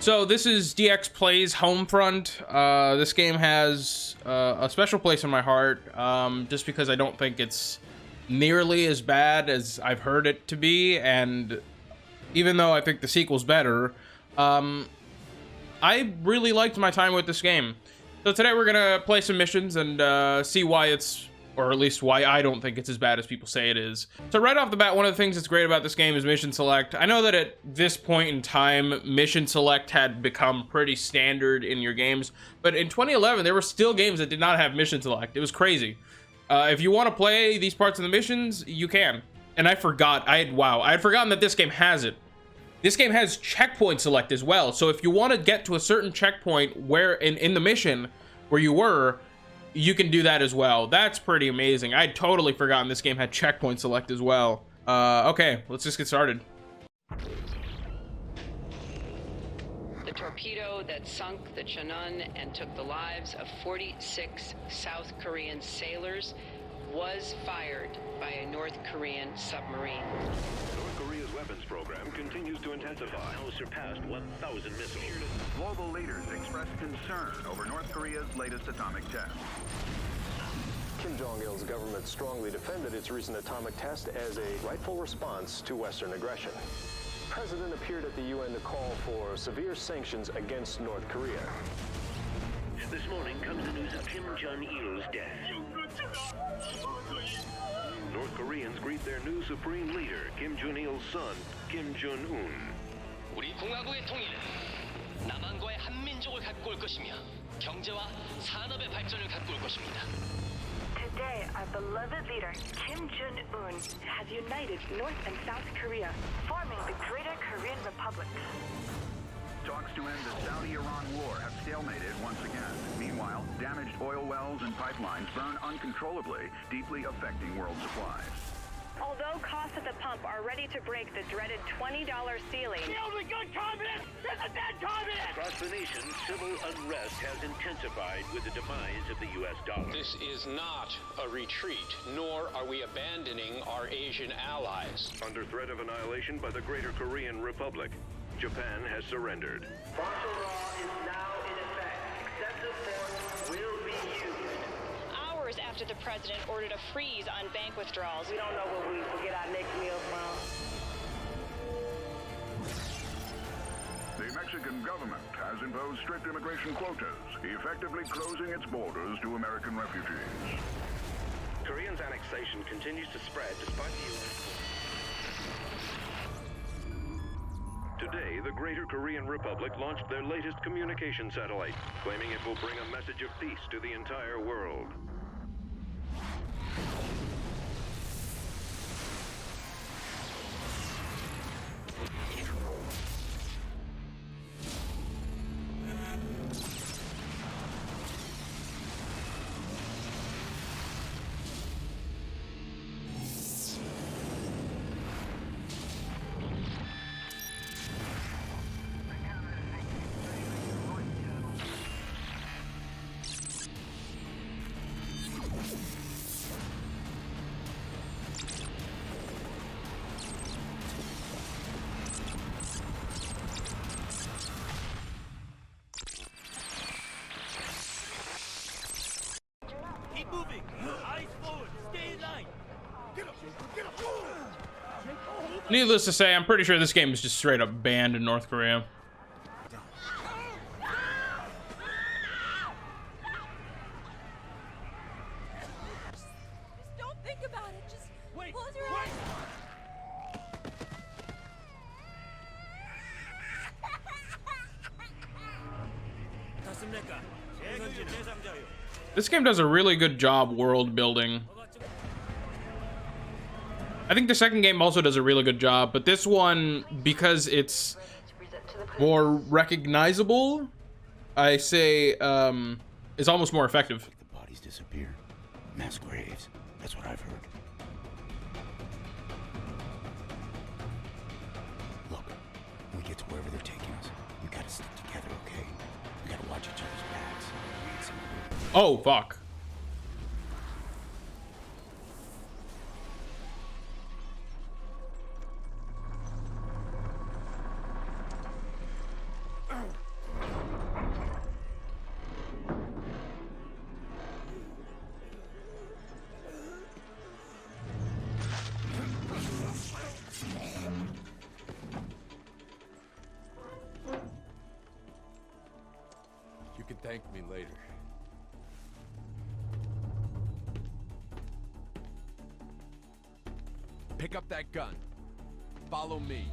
So this is DX Plays Homefront. This game has a special place in my heart, just because I don't think it's nearly as bad as I've heard it to be, and even though I think the sequel's better, I really liked my time with this game. So today we're gonna play some missions and see why it's, or at least why I don't think it's as bad as people say it is. So right off the bat, one of the things that's great about this game is mission select. I know that at this point in time, mission select had become pretty standard in your games, but in 2011, there were still games that did not have mission select. It was crazy. If you want to play these parts of the missions, you can. And I forgot, I had forgotten that this game has it. This game has checkpoint select as well. So if you want to get to a certain checkpoint where in the mission where you were, you can do that as well. That's pretty amazing. I'd totally forgotten this game had checkpoint select as well. Okay, let's just get started. The torpedo that sunk the Cheonan and took the lives of 46 South Korean sailors was fired by a North Korean submarine. North Korea's weapons program continues to intensify. Now surpassed 1,000 missiles. Global leaders expressed concern over North Korea's latest atomic test. Kim Jong-il's government strongly defended its recent atomic test as a rightful response to Western aggression. The president appeared at the UN to call for severe sanctions against North Korea. This morning comes the news of Kim Jong-il's death. North Koreans greet their new supreme leader, Kim Jong-il's son, Kim Jong-un. 우리 공화국의 통일은 남한과의 한민족을 갖고 올 것이며 경제와 산업의 발전을 갖고 올 것입니다. Today, our beloved leader, Kim Jong-un, has united North and South Korea, forming the Greater Korean Republic. Talks to end the Saudi-Iran war have stalemated once again. Meanwhile, damaged oil wells and pipelines burn uncontrollably, deeply affecting world supplies. Although costs at the pump are ready to break the dreaded $20 ceiling, The only good communist is a dead communist! Across the nation, civil unrest has intensified with the demise of the U.S. dollar. This is not a retreat, nor are we abandoning our Asian allies. Under threat of annihilation by the Greater Korean Republic, Japan has surrendered. Martial law is now in effect. Excessive force will be used. hours after the president ordered a freeze on bank withdrawals. We don't know where we will get our next meal from. The Mexican government has imposed strict immigration quotas, effectively closing its borders to American refugees. Koreans' annexation continues to spread despite the U.S. Today, the Greater Korean Republic launched their latest communication satellite, claiming it will bring a message of peace to the entire world. Keep moving! Eyes forward! Stay in line! Get up! Get up! Needless to say, I'm pretty sure this game is just straight up banned in North Korea. Don't think about it. Just Wait! close your Wait! eyes. 닿습니까? 재선진 대상자요. This game does a really good job world building. I think the second game also does a really good job, but this one, because it's more recognizable, I say, is almost more effective. The bodies disappear. Mass graves. That's what I've heard. Look, when we get to wherever they're taking us, we gotta stick together, okay? We gotta watch each other's backs. Oh, fuck. can thank me later. Pick up that gun. Follow me.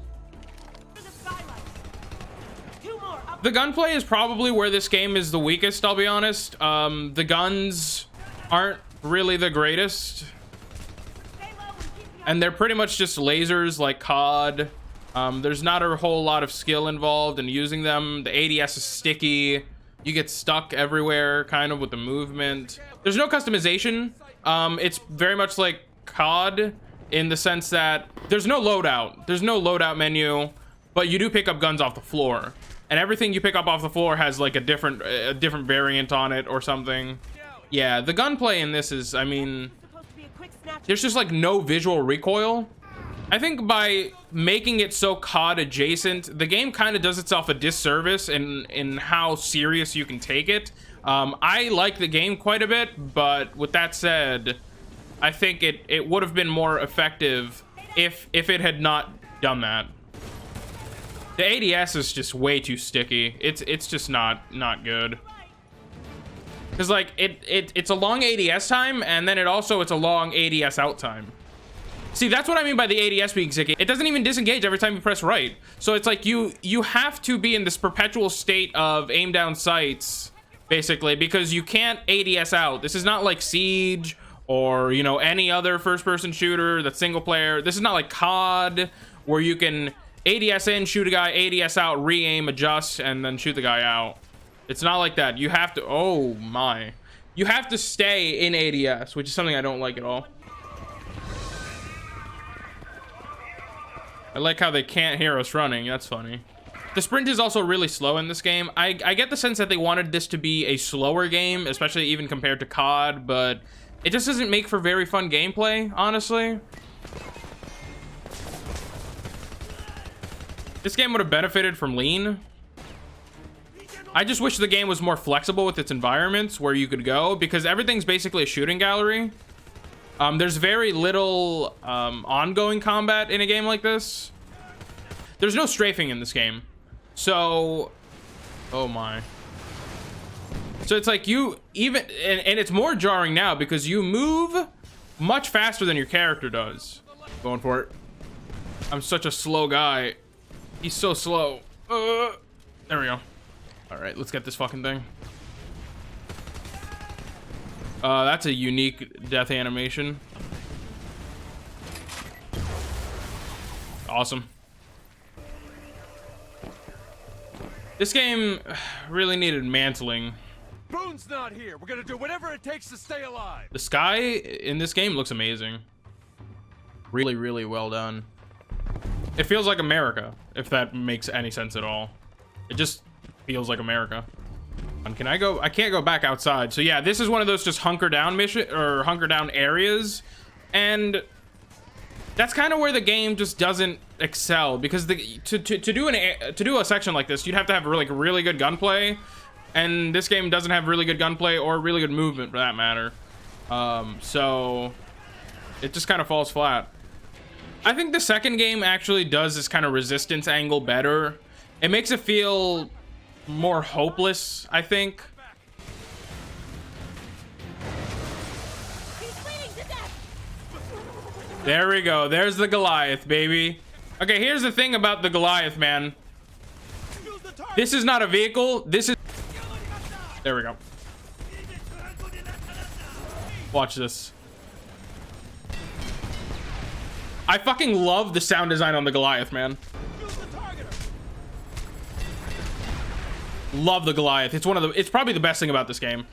The gunplay is probably where this game is the weakest, I'll be honest. The guns aren't really the greatest. And they're pretty much just lasers like COD. There's not a whole lot of skill involved in using them. The ADS is sticky. You get stuck everywhere, kind of, with the movement. There's no customization. It's very much like COD in the sense that there's no loadout. There's no loadout menu, but you do pick up guns off the floor. And everything you pick up off the floor has like a different variant on it or something. Yeah, the gunplay in this is, I mean, there's just like no visual recoil. I think by making it so COD adjacent, the game kind of does itself a disservice in how serious you can take it. I like the game quite a bit, but with that said, I think it would have been more effective if it had not done that. The ADS is just way too sticky. It's just not good. Because like it's a long ADS time, and then it's a long ADS out time. See, that's what I mean by the ADS being sticky. It doesn't even disengage every time you press right. So it's like you have to be in this perpetual state of aim down sights, basically, because you can't ADS out. This is not like Siege or, you know, any other first-person shooter that's single player. This is not like COD, where you can ADS in, shoot a guy, ADS out, re-aim, adjust, and then shoot the guy out. It's not like that. You have to, oh my. You have to stay in ADS, which is something I don't like at all. I like how they can't hear us running. That's funny. The sprint is also really slow in this game. I get the sense that they wanted this to be a slower game, especially even compared to COD, but it just doesn't make for very fun gameplay, honestly. This game would have benefited from lean. I just wish the game was more flexible with its environments where you could go, because everything's basically a shooting gallery. There's very little ongoing combat in a game like this. There's no strafing in this game. So, oh my. So it's like you even, and it's more jarring now because you move much faster than your character does. Going for it. I'm such a slow guy. He's so slow. There we go. All right, let's get this fucking thing. That's a unique death animation. Awesome. This game really needed mantling. Boone's not here. We're gonna do whatever it takes to stay alive. The sky in this game looks amazing. Really, really well done. It feels like America, if that makes any sense at all. It just feels like America. Can I go? I can't go back outside. So yeah, this is one of those just hunker down mission or hunker down areas, and that's kind of where the game just doesn't excel, because to do a section like this, you'd have to have really good gunplay, and this game doesn't have really good gunplay or really good movement for that matter. So it just kind of falls flat. I think the second game actually does this kind of resistance angle better. It makes it feel more hopeless, I think. There we go. There's the Goliath, baby. Okay, here's the thing about the Goliath, man. This is not a vehicle. This is... There we go. Watch this. I fucking love the sound design on the Goliath, man. Love the Goliath. It's probably the best thing about this game.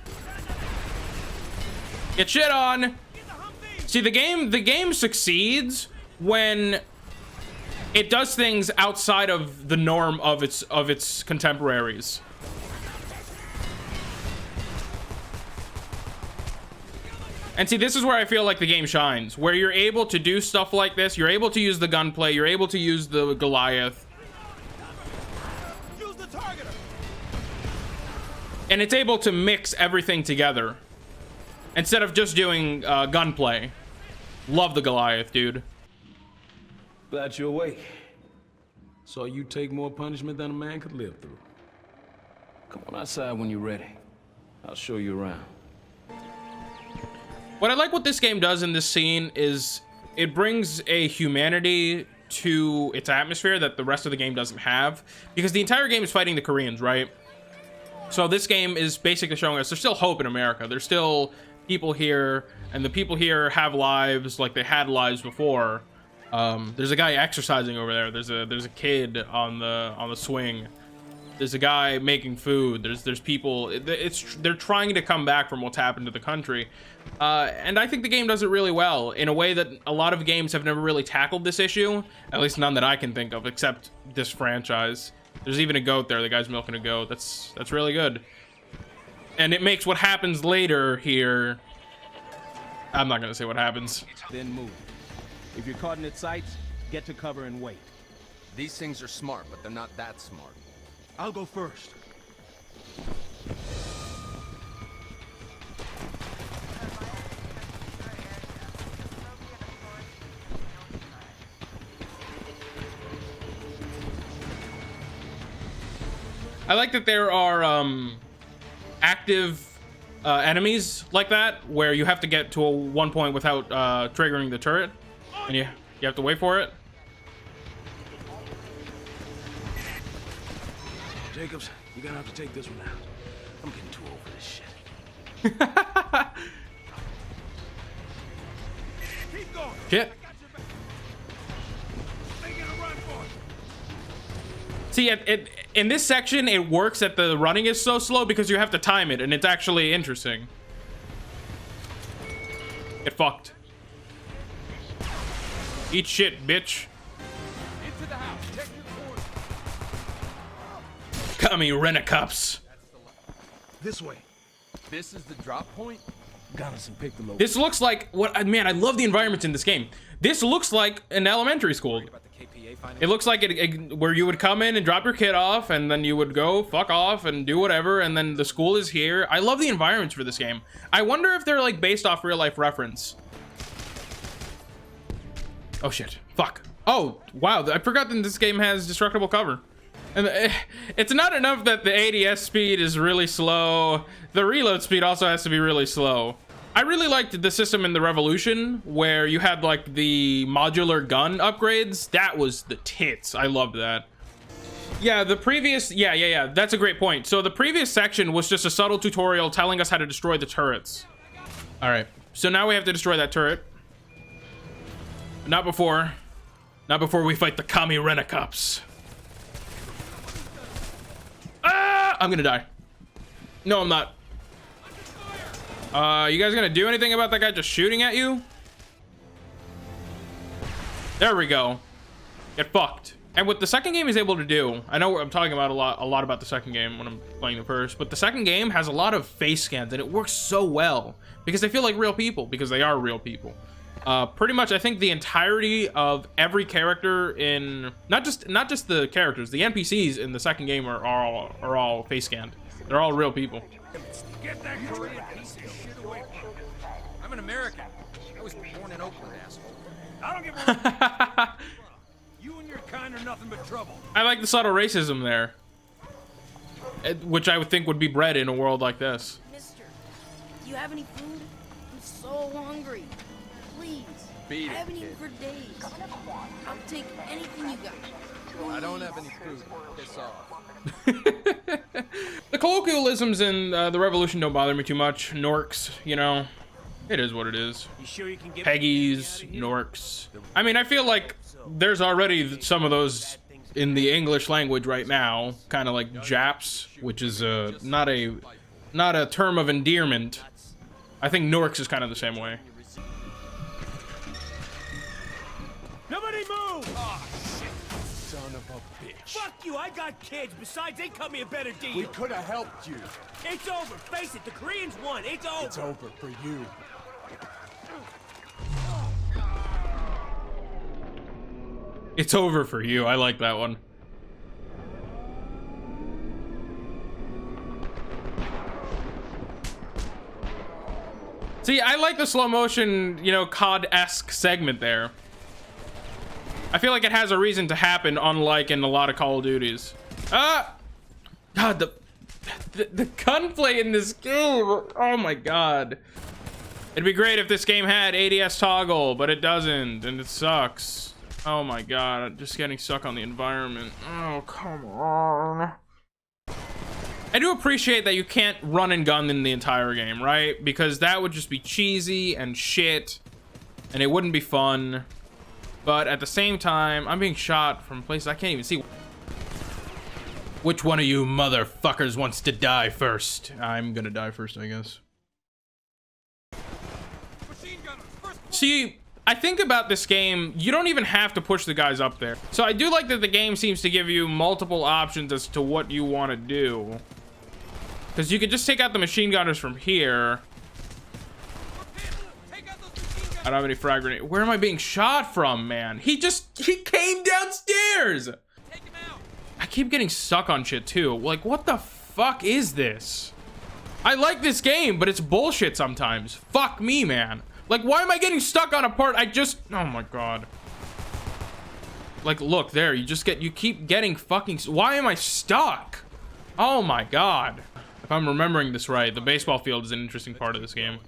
Get shit on. See, the game succeeds when it does things outside of the norm of its contemporaries. And see, this is where I feel like the game shines, where you're able to do stuff like this. You're able to use the gunplay. You're able to use the Goliath. And it's able to mix everything together instead of just doing gunplay. Love the Goliath, dude. Glad you're awake. Saw you take more punishment than a man could live through. Come on outside when you're ready. I'll show you around. What I like what this game does in this scene is it brings a humanity to its atmosphere that the rest of the game doesn't have, because the entire game is fighting the Koreans, right? So this game is basically showing us there's still hope in America. There's still people here, and the people here have lives like they had lives before. There's a guy exercising over there. There's a kid on the swing. There's a guy making food. There's people. They're trying to come back from what's happened to the country, and I think the game does it really well in a way that a lot of games have never really tackled this issue. At least none that I can think of, except this franchise. There's even a goat there. The guy's milking a goat. That's really good, and it makes what happens later here. I'm not gonna say what happens. Then move. If you're caught in its sights, get to cover and wait. These things are smart, but they're not that smart. I'll go first. I like that there are active enemies like that, where you have to get to one point without triggering the turret, and you have to wait for it. Jacobs, you're gonna have to take this one out. I'm getting too old for this shit. Keep going. Shit. See, in this section, it works that the running is so slow because you have to time it, and it's actually interesting. Get fucked. Eat shit, bitch. Into the house. Check your corner. Commie rent-a-cups. This way. This is the drop point? Got us and pick the location. This looks like what, man, I love the environments in this game. This looks like an elementary school. It looks like where you would come in and drop your kid off, and then you would go fuck off and do whatever, and then the school is here. I love the environments for this game. I wonder if they're like based off real life reference. Oh shit, fuck. Oh, wow, I forgot that this game has destructible cover. And it's not enough that the ADS speed is really slow. The reload speed also has to be really slow. I really liked the system in the Revolution where you had like the modular gun upgrades. That was the tits. I loved that. Yeah, the previous, yeah. That's a great point. So the previous section was just a subtle tutorial telling us how to destroy the turrets. All right, so now we have to destroy that turret. Not before we fight the commie rent-a-cups. Ah, I'm gonna die. No, I'm not. You guys gonna do anything about that guy just shooting at you? There we go. Get fucked. And what the second game is able to do, I know I'm talking about a lot about the second game when I'm playing the first, but the second game has a lot of face scans, and it works so well because they feel like real people, because they are real people. Pretty much, I think the entirety of every character in not just the characters, the NPCs in the second game are all face scanned. They're all real people. Get that Korean piece of shit away from me. I'm an American. I was born in Oakland, asshole. I don't give a You and your kind are nothing but trouble. I like the subtle racism there, which I would think would be bred in a world like this. Mister, do you have any food? I'm so hungry. Please. Beat I it, haven't kid. eaten for days. I'll take anything you got. I don't have any food. Piss off. The colloquialisms in the Revolution don't bother me too much. Norks, you know, it is what it is. You sure you can get Peggies, Norks. I mean, I feel like there's already some of those in the English language right now, kind of like Japs, which is not a term of endearment. I think Norks is kind of the same way. Nobody move! Oh, shit. Son of a bitch. Fuck you, I got kids. Besides, they cut me a better deal. We could have helped you. It's over. Face it, the Koreans won. It's over. It's over for you. It's over for you. I like that one. See, I like the slow motion, you know, COD-esque segment there. I feel like it has a reason to happen, unlike in a lot of Call of Duties. Ah! God, the gunplay in this game. Oh my god. It'd be great if this game had ADS toggle, but it doesn't, and it sucks. Oh my god, I'm just getting stuck on the environment. Oh, come on. I do appreciate that you can't run and gun in the entire game, right? Because that would just be cheesy and shit, and it wouldn't be fun. But at the same time, I'm being shot from places I can't even see. Which one of you motherfuckers wants to die first? I'm gonna die first, I guess. See, I think about this game, you don't even have to push the guys up there. So I do like that the game seems to give you multiple options as to what you want to do. Because you could just take out the machine gunners from here. I don't have any frag grenade. Where am I being shot from, man? He came downstairs. I keep getting stuck on shit too. Like, what the fuck is this? I like this game, but it's bullshit sometimes. Fuck me, man. Like, why am I getting stuck on a part oh my god. Like, look there, you keep getting fucking, why am I stuck? Oh my god. If I'm remembering this right, the baseball field is an interesting part of this game.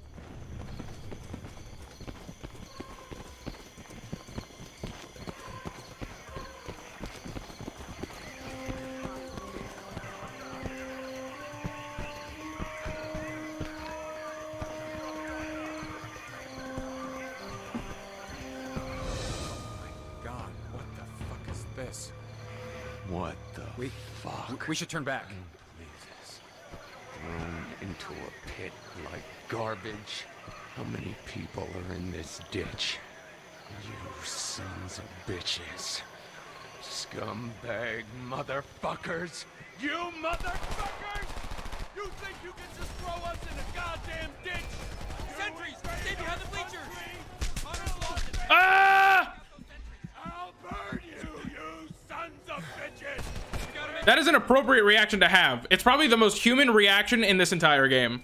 What the fuck? We should turn back. Jesus. Thrown into a pit like garbage. How many people are in this ditch? You sons of bitches. Scumbag motherfuckers. You motherfuckers! You think you can just throw us in a goddamn ditch? Sentries, stay behind the bleachers. Ah! I'll burn you, you sons of bitches! That is an appropriate reaction to have. It's probably the most human reaction in this entire game.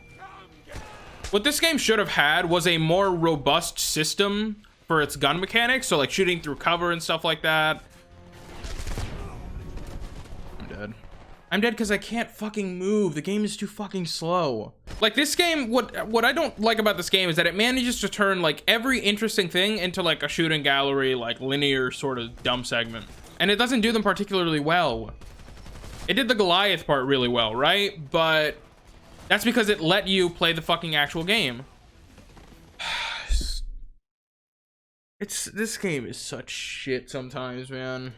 What this game should have had was a more robust system for its gun mechanics. So like shooting through cover and stuff like that. I'm dead. I'm dead because I can't fucking move. The game is too fucking slow. Like this game, what I don't like about this game is that it manages to turn like every interesting thing into like a shooting gallery, like linear sort of dumb segment. And it doesn't do them particularly well. It did the Goliath part really well, right? But that's because it let you play the fucking actual game. This game is such shit sometimes, man.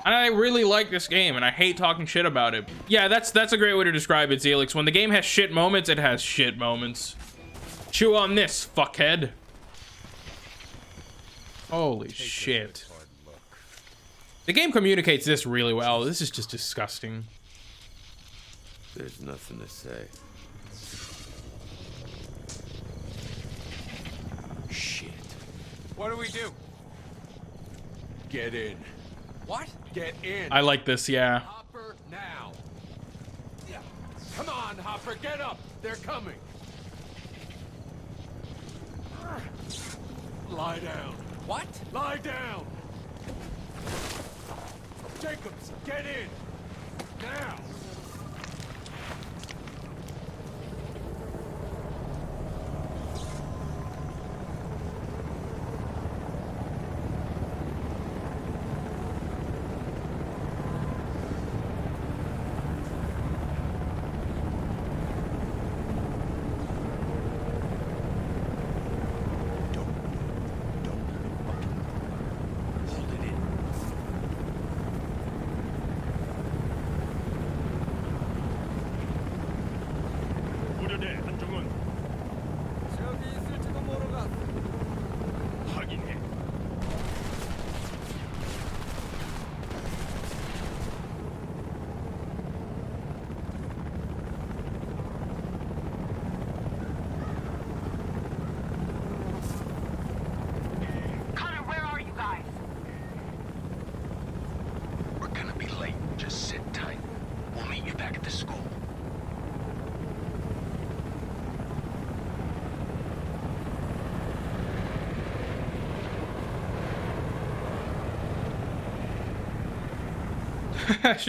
And I really like this game, and I hate talking shit about it. Yeah, that's a great way to describe it, Zelix. When the game has shit moments, it has shit moments. Chew on this, fuckhead. Holy shit. The game communicates this really well. This is just disgusting. There's nothing to say. Shit. What do we do? Get in. What? Get in. I like this, yeah. Hopper, now. Yeah. Come on, Hopper, get up. They're coming. Lie down. What? Lie down. Jacobs, get in. Now. Shit.